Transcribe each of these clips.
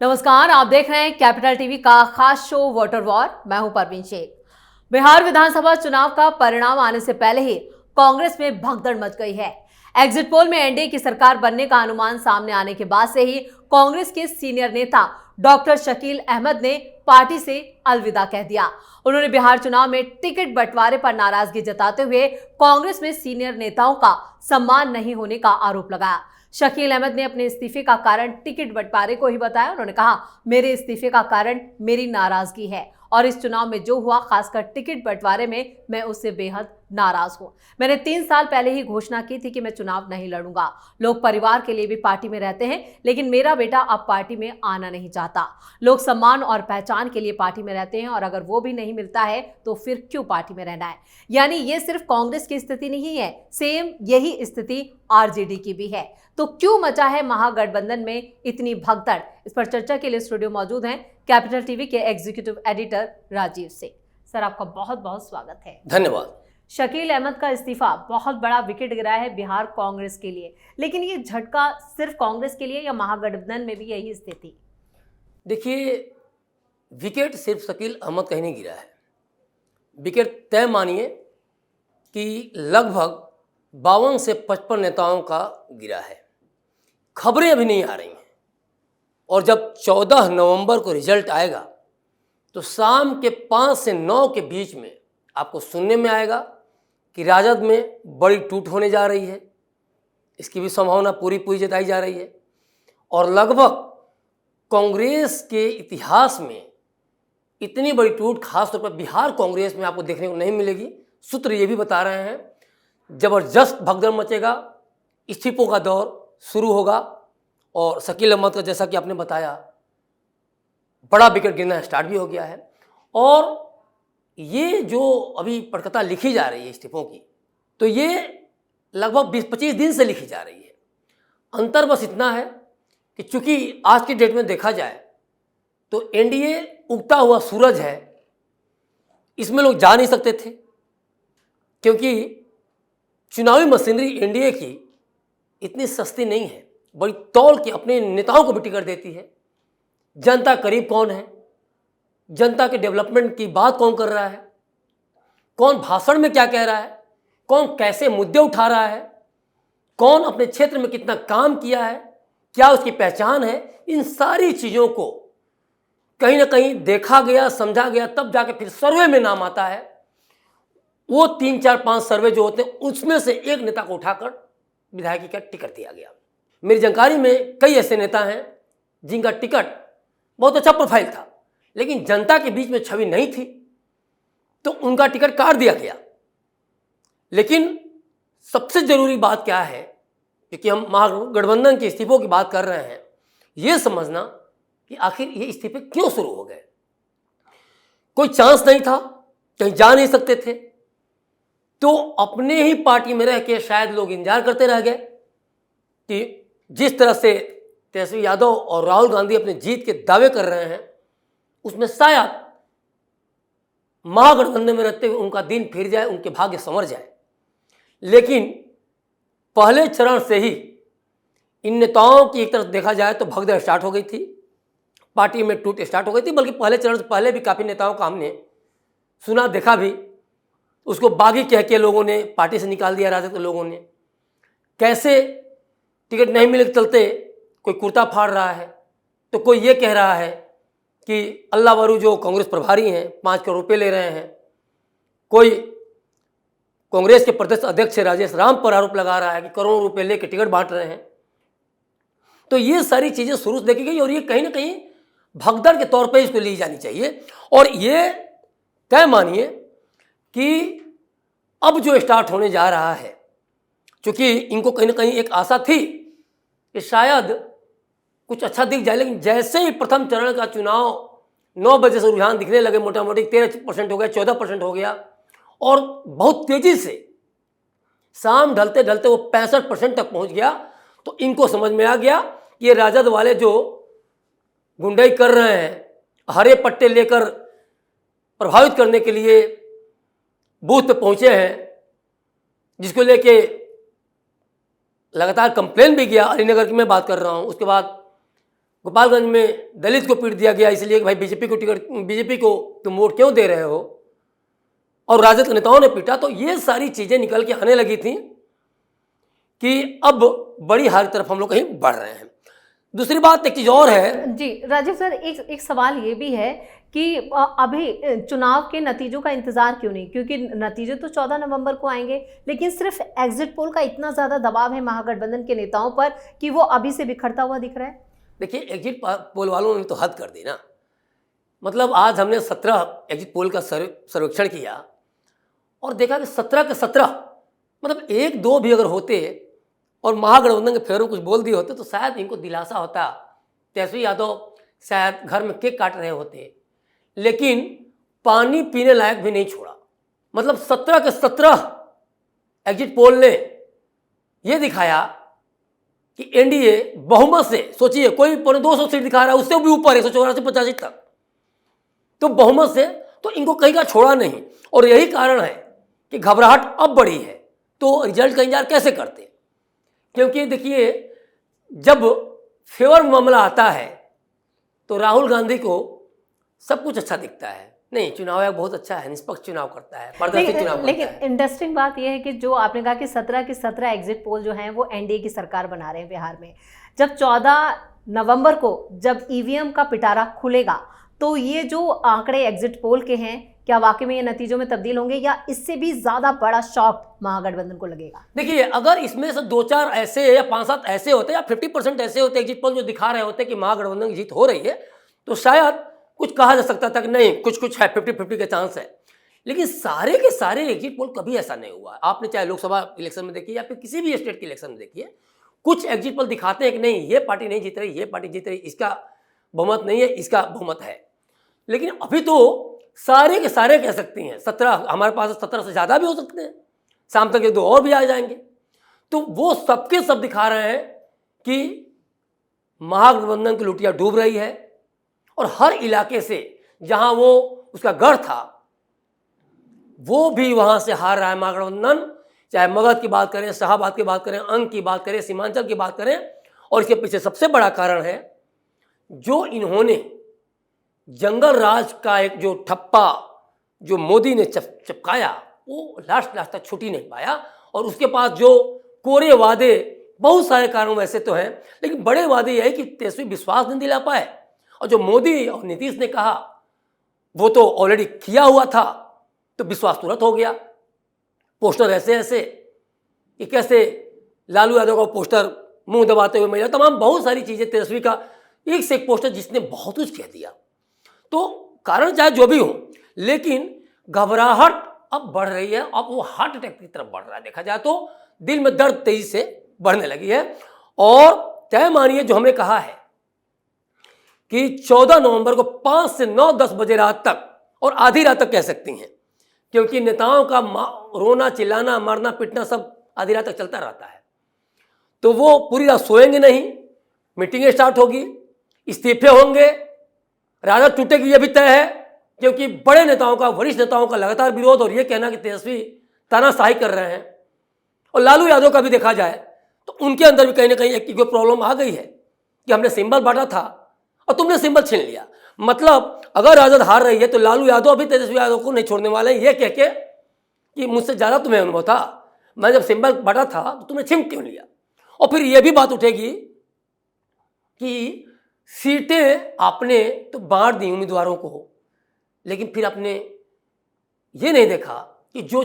नमस्कार, आप देख रहे हैं कैपिटल टीवी का खास शो वाटर वॉर। मैं हूं परवीन शेख। बिहार विधानसभा चुनाव का परिणाम आने से पहले ही कांग्रेस में भगदड़ मच गई है। एग्जिट पोल में एनडीए की सरकार बनने का अनुमान सामने आने के बाद से ही कांग्रेस के सीनियर नेता डॉक्टर शकील अहमद ने पार्टी से अलविदा कह दिया। उन्होंने बिहार चुनाव में टिकट बंटवारे पर नाराजगी जताते हुए कांग्रेस में सीनियर नेताओं का सम्मान नहीं होने का आरोप लगाया। शकील अहमद ने अपने इस्तीफे का कारण टिकट बंटवारे को ही बताया। उन्होंने कहा, मेरे इस्तीफे का कारण मेरी नाराजगी है और इस चुनाव में जो हुआ, खासकर टिकट बंटवारे में, मैं उससे बेहद नाराज हूं। मैंने 3 साल पहले ही घोषणा की थी कि मैं चुनाव नहीं लड़ूंगा। लोग परिवार के लिए भी पार्टी में रहते हैं, लेकिन मेरा बेटा अब पार्टी में आना नहीं चाहता। लोग सम्मान और पहचान के लिए पार्टी में रहते हैं और अगर वो भी नहीं मिलता है तो फिर क्यों पार्टी में रहना है। यानी ये सिर्फ कांग्रेस की स्थिति नहीं है, सेम यही स्थिति आरजेडी की भी है। तो क्यों मचा है महागठबंधन में इतनी भगदड़? इस पर चर्चा के लिए स्टूडियो मौजूद हैं कैपिटल टीवी के executive editor Rajeev Singh. Sir, आपका बहुत बहुत स्वागत है। धन्यवाद। शकील अहमद का इस्तीफा बहुत बड़ा विकेट गिरा है बिहार कांग्रेस के लिए, लेकिन ये झटका सिर्फ कांग्रेस के लिए या महागठबंधन में भी यही स्थिति? देखिए, विकेट सिर्फ शकील अहमद का ही नहीं गिरा है। विकेट तय मानिए कि लगभग 52 से 55 नेताओं का गिरा है। खबरें अभी नहीं आ रही हैं और जब 14 नवंबर को रिजल्ट आएगा तो शाम के 5 से 9 के बीच में आपको सुनने में आएगा कि राजद में बड़ी टूट होने जा रही है। इसकी भी संभावना पूरी जताई जा रही है और लगभग कांग्रेस के इतिहास में इतनी बड़ी टूट खासतौर पर बिहार कांग्रेस में आपको देखने को नहीं मिलेगी। सूत्र ये भी बता रहे हैं जबरदस्त भगदड़ मचेगा, इस्तीफों का दौर शुरू होगा और शकील अहमद का, जैसा कि आपने बताया, बड़ा विकेट गिरना स्टार्ट भी हो गया है। और ये जो अभी पटकथा लिखी जा रही है इस्तीफों की, तो ये लगभग 20-25 दिन से लिखी जा रही है। अंतर बस इतना है कि चूंकि आज की डेट में देखा जाए तो एनडीए उगता हुआ सूरज है, इसमें लोग जा नहीं सकते थे क्योंकि चुनावी मशीनरी एनडीए की इतनी सस्ती नहीं है। बड़ी तौल के अपने नेताओं को भी टिकट देती है। जनता करीब कौन है, जनता के डेवलपमेंट की बात कौन कर रहा है, कौन भाषण में क्या कह रहा है, कौन कैसे मुद्दे उठा रहा है, कौन अपने क्षेत्र में कितना काम किया है, क्या उसकी पहचान है, इन सारी चीज़ों को कहीं ना कहीं देखा गया, समझा गया, तब जाके फिर सर्वे में नाम आता है। वो 3-4-5 सर्वे जो होते हैं उसमें से एक नेता को उठाकर विधायकी का टिकट दिया गया। मेरी जानकारी में कई ऐसे नेता हैं जिनका टिकट बहुत अच्छा प्रोफाइल था, लेकिन जनता के बीच में छवि नहीं थी, तो उनका टिकट काट दिया गया। लेकिन सबसे जरूरी बात क्या है, क्योंकि हम महागठबंधन के इस्तीफों की बात कर रहे हैं, ये समझना कि आखिर ये इस्तीफे क्यों शुरू हो गए। कोई चांस नहीं था, कहीं जा नहीं सकते थे, तो अपने ही पार्टी में रह के शायद लोग इंतजार करते रह गए कि जिस तरह से तेजस्वी यादव और राहुल गांधी अपने जीत के दावे कर रहे हैं, उसमें शायद महागठबंधन में रहते हुए उनका दिन फिर जाए, उनके भाग्य संवर जाए। लेकिन पहले चरण से ही इन नेताओं की एक तरफ देखा जाए तो भगदड़ स्टार्ट हो गई थी, पार्टी में टूट स्टार्ट हो गई थी। बल्कि पहले चरण से पहले भी काफ़ी नेताओं का हमने सुना, देखा भी। उसको बागी कह के लोगों ने पार्टी से निकाल दिया, राजद के लोगों ने। कैसे टिकट नहीं मिले के चलते कोई कुर्ता फाड़ रहा है, तो कोई ये कह रहा है कि अल्लाह वरू जो कांग्रेस प्रभारी हैं 5 करोड़ रुपये ले रहे हैं। कोई कांग्रेस के प्रदेश अध्यक्ष राजेश राम पर आरोप लगा रहा है कि करोड़ों रुपये लेके टिकट बांट रहे हैं। तो ये सारी चीज़ें शुरू से देखी गई और ये कहीं ना कहीं भगदड़ के तौर पर इसको ली जानी चाहिए। और ये तय मानिए कि अब जो स्टार्ट होने जा रहा है, क्योंकि इनको कहीं ना कहीं एक आशा थी कि शायद कुछ अच्छा दिख जाए, लेकिन जैसे ही प्रथम चरण का चुनाव 9 बजे से रुझान दिखने लगे, मोटा मोटी 13% हो गया, 14% हो गया और बहुत तेजी से शाम ढलते ढलते वो 65% तक पहुंच गया। तो इनको समझ में आ गया कि ये राजद वाले जो गुंडाई कर रहे हैं, हरे पट्टे लेकर प्रभावित करने के लिए बूथ पे पहुंचे हैं, जिसको लेके लगातार कंप्लेन भी किया। अलीनगर की मैं बात कर रहा हूँ। उसके बाद गोपालगंज में दलित को पीट दिया गया इसलिए कि भाई बीजेपी को टिकट, बीजेपी को तुम वोट क्यों दे रहे हो, और राजद के नेताओं ने पीटा। तो ये सारी चीज़ें निकल के आने लगी थी कि अब बड़ी हार की तरफ हम लोग कहीं बढ़ रहे हैं। दूसरी बात एक चीज़ और है जी राजीव सर, एक सवाल ये भी है कि अभी चुनाव के नतीजों का इंतजार क्यों नहीं, क्योंकि नतीजे तो 14 नवंबर को आएंगे, लेकिन सिर्फ एग्जिट पोल का इतना ज़्यादा दबाव है महागठबंधन के नेताओं पर कि वो अभी से बिखरता हुआ दिख रहा है। देखिए, एग्जिट पोल वालों ने तो हद कर दी ना। मतलब आज हमने 17 एग्जिट पोल का सर्वेक्षण किया और देखा कि 17 के 17, मतलब एक दो भी अगर होते और महागठबंधन के फेवर में कुछ बोल दिए होते तो शायद इनको दिलासा होता, तेजस्वी यादव शायद घर में केक काट रहे होते, लेकिन पानी पीने लायक भी नहीं छोड़ा। मतलब 17 के 17 एग्जिट पोल ने यह दिखाया कि एनडीए बहुमत से, सोचिए कोई 200 सीट दिखा रहा है, उससे भी ऊपर 184-85 तक, तो बहुमत से तो इनको कहीं का छोड़ा नहीं। और यही कारण है कि घबराहट अब बढ़ी है। तो रिजल्ट का इंतजार कैसे करते, क्योंकि देखिए जब फेवर मामला आता है तो राहुल गांधी को सब कुछ अच्छा दिखता है, नहीं चुनाव आयोग बहुत अच्छा है, निष्पक्ष चुनाव करता है, पारदर्शी चुनाव करता है। लेकिन इंटरेस्टिंग बात यह है कि जो आपने कहा कि 17 के 17 एग्जिट पोल जो हैं वो एनडीए की सरकार बना रहे हैं बिहार में। जब 14 नवंबर को जब ईवीएम का पिटारा खुलेगा तो ये जो आंकड़े एग्जिट पोल के हैं, क्या वाकई में ये नतीजों में तब्दील होंगे या इससे भी ज्यादा बड़ा शॉक महागठबंधन को लगेगा? देखिए, अगर इसमें से 2-4 ऐसे या 5-7 ऐसे होते या 50% ऐसे होते एग्जिट पोल जो दिखा रहे होते कि महागठबंधन की जीत हो रही है, तो शायद कुछ कहा जा सकता था कि नहीं कुछ है, 50-50 का चांस है। लेकिन सारे के सारे एग्जिट पोल कभी ऐसा नहीं हुआ। आपने चाहे लोकसभा इलेक्शन में देखिए या फिर किसी भी स्टेट के इलेक्शन में देखिए, कुछ एग्जिट पोल दिखाते हैं कि नहीं ये पार्टी नहीं जीत रही, ये पार्टी जीत रही, इसका बहुमत नहीं है, इसका बहुमत है। लेकिन अभी तो सारे के सारे कह सकती हैं, 17 हमारे पास 17 से ज़्यादा भी हो सकते हैं, शाम तक 2 और भी आ जाएंगे। तो वो सबके सब दिखा रहे हैं कि महागठबंधन की लुटिया डूब रही है और हर इलाके से जहां वो उसका गढ़ था वो भी वहां से हार रहा है महागठबंधन। चाहे मगध की बात करें, शाहाबाद की बात करें, अंग की बात करें, सीमांचल की बात करें। और इसके पीछे सबसे बड़ा कारण है जो इन्होंने जंगल राज का एक जो ठप्पा जो मोदी ने चपकाया वो लास्ट तक छूट ही नहीं पाया। और उसके पास जो कोरे वादे, बहुत सारे कारण वैसे तो हैं, लेकिन बड़े वादे यह है कि तेजस्वी विश्वास नहीं दिला पाए। और जो मोदी और नीतीश ने कहा वो तो ऑलरेडी किया हुआ था, तो विश्वास तुरंत हो गया। पोस्टर ऐसे ऐसे कि कैसे लालू यादव का पोस्टर मुंह दबाते हुए महिला, तमाम बहुत सारी चीज़ें, तेजस्वी का एक से एक पोस्टर जिसने बहुत कुछ कह दिया। तो कारण चाहे जो भी हो, लेकिन घबराहट अब बढ़ रही है। अब वो हार्ट अटैक की तरफ बढ़ रहा है। देखा जाए तो दिल में दर्द तेजी से बढ़ने लगी है। और तय मानिए जो हमने कहा है कि 14 नवंबर को 5 से 9-10 बजे रात तक और आधी रात तक कह सकती हैं, क्योंकि नेताओं का रोना चिल्लाना मारना पीटना सब आधी रात तक चलता रहता है। तो वो पूरी रात सोएंगे नहीं, मीटिंगें स्टार्ट होगी, इस्तीफे होंगे, राजद टूटेगी, ये भी तय है, क्योंकि बड़े नेताओं का, वरिष्ठ नेताओं का लगातार विरोध और ये कहना कि तेजस्वी तानाशाही कर रहे हैं। और लालू यादव का भी देखा जाए तो उनके अंदर भी कहीं ना कहीं एक प्रॉब्लम आ गई है कि हमने सिंबल बांटा था और तुमने सिंबल छीन लिया। मतलब अगर राजद हार रही है तो लालू यादव भी तेजस्वी यादव को नहीं छोड़ने वाले हैं, ये कह के कि मुझसे ज़्यादा तुम्हें अनुभव था, मैं जब सिंबल बांटा था तो तुमने छीन क्यों लिया। और फिर ये भी बात उठेगी कि सीटें आपने तो बांट दी उम्मीदवारों को, लेकिन फिर आपने ये नहीं देखा कि जो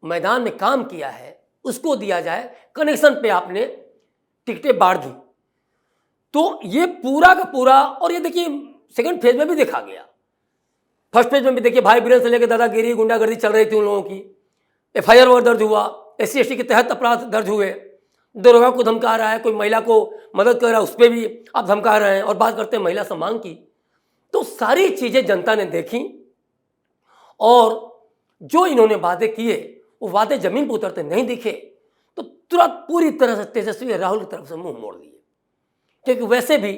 मैदान में काम किया है उसको दिया जाए, कनेक्शन पे आपने टिकटें बांट दी। तो ये पूरा का पूरा, और ये देखिए सेकंड फेज में भी देखा गया। फर्स्ट फेज में भी देखिए भाई वीरेंद्र से लेकर दादागिरी गुंडागर्दी चल रही थी उन लोगों की, FIR वगैरह दर्ज हुआ, SC/ST के तहत अपराध दर्ज हुए, दरोगा को धमका रहा है, कोई महिला को मदद कर रहा है उस पर भी आप धमका रहे हैं, और बात करते हैं महिला सम्मान की। तो सारी चीज़ें जनता ने देखी और जो इन्होंने वादे किए वो वादे जमीन पर उतरते नहीं दिखे, तो तुरंत पूरी तरह से तेजस्वी राहुल की तरफ से मुंह मोड़ लिए। क्योंकि वैसे भी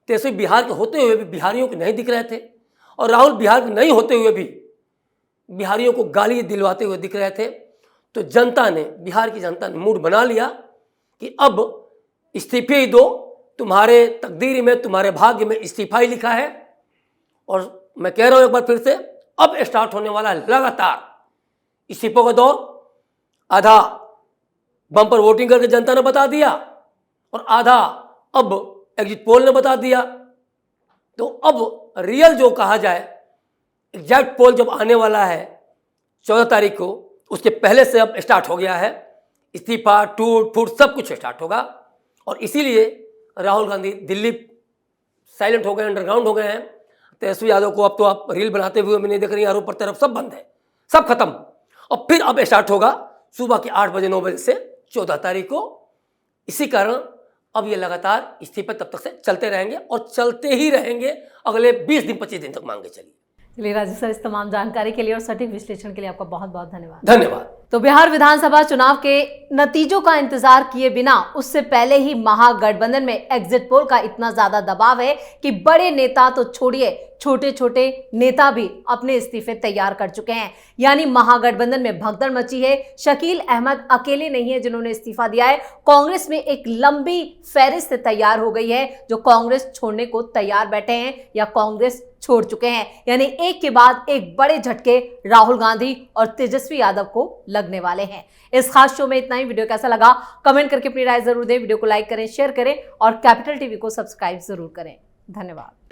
तेजस्वी बिहार के होते हुए भी बिहारियों के नहीं दिख रहे थे, और राहुल बिहार के नहीं होते हुए भी बिहारियों को गाली दिलवाते हुए दिख रहे थे। तो जनता ने, बिहार की जनता ने मूड बना लिया कि अब इस्तीफे ही दो तुम्हारे तकदीर में, तुम्हारे भाग्य में इस्तीफा ही लिखा है। और मैं कह रहा हूं एक बार फिर से, अब स्टार्ट होने वाला है लगातार इस्तीफों का दौर। आधा बम्पर वोटिंग करके जनता ने बता दिया और आधा अब एग्जिट पोल ने बता दिया। तो अब रियल जो कहा जाए, एग्जैक्ट पोल जब आने वाला है 14 तारीख को, उसके पहले से अब स्टार्ट हो गया है। इस्तीफा, टूट फूट सब कुछ स्टार्ट होगा। और इसीलिए राहुल गांधी दिल्ली साइलेंट हो गए, अंडरग्राउंड हो गए हैं। तेजस्वी यादव को अब तो आप रील बनाते हुए मैं नहीं देख रही, आरोप प्रत्यारोप सब बंद है, सब खत्म। और फिर अब स्टार्ट होगा सुबह के 8 बजे 9 बजे से 14 तारीख को। इसी कारण अब ये लगातार इस्तीफे तब तक से चलते रहेंगे और चलते ही रहेंगे अगले 20 दिन 25 दिन तक, मान के चलिए। चलिए राजू सर, इस तमाम जानकारी के लिए और सटीक विश्लेषण के लिए आपका बहुत बहुत धन्यवाद। धन्यवाद। तो बिहार विधानसभा चुनाव के नतीजों का इंतजार किए बिना उससे पहले ही महागठबंधन में एग्जिट पोल का इतना ज्यादा दबाव है कि बड़े नेता तो छोड़िए, छोटे छोटे नेता भी अपने इस्तीफे तैयार कर चुके हैं। यानी महागठबंधन में भगदड़ मची है। शकील अहमद अकेले नहीं है जिन्होंने इस्तीफा दिया है। कांग्रेस में एक लंबी फहरिस्त तैयार हो गई है जो कांग्रेस छोड़ने को तैयार बैठे हैं या कांग्रेस छोड़ चुके हैं। यानी एक के बाद एक बड़े झटके राहुल गांधी और तेजस्वी यादव को लगने वाले हैं। इस खास शो में इतना ही। वीडियो कैसा लगा कमेंट करके अपनी राय जरूर दें। वीडियो को लाइक करें, शेयर करें और कैपिटल टीवी को सब्सक्राइब जरूर करें। धन्यवाद।